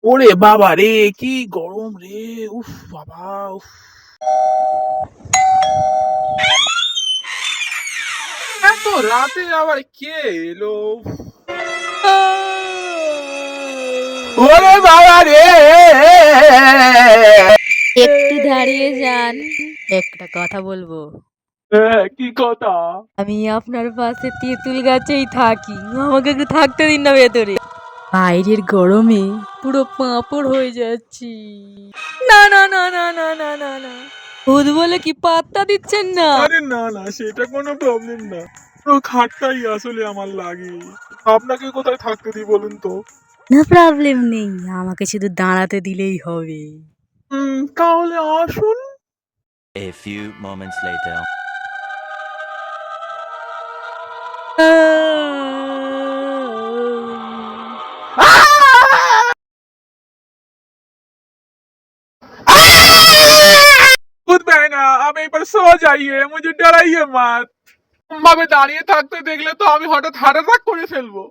ওরে বাবা রে, কি গরম রে! উফ বাবা! উফ! এত রাতে আবার কে এলো? ওরে বাবা রে! একটু দাঁড়িয়ে যান, একটা কথা বলবো। হ্যাঁ, কি কথা? আমি আপনার পাশে তেঁতুল গাছেই থাকি, আমাকে একটু থাকতে দিন না ভেতরে। বাইরের গরমে পুরো পাঁপড় হয়ে যাচ্ছি। না না না না না না না না, ভূত বলে কি পাত্তা দিচ্ছেন না? আরে না না, সেটা কোনো প্রবলেম না। তো খাটটাই আসলে আমার লাগে। আপনাকে কোথায় থাকতে দিই বলুন তো? না প্রবলেম নেই, আমাকে শুধু দাঁড়াতে দিলেই হবে। তাহলে আসুন। A few moments later. खुद बहना, आप एक बार सो जाइए, मुझे डराइए मत। ভাবে দাঁড়িয়ে থাকতে দেখলে তো আমি হঠাৎ হার্ট অ্যাটাক করে ফেলবো।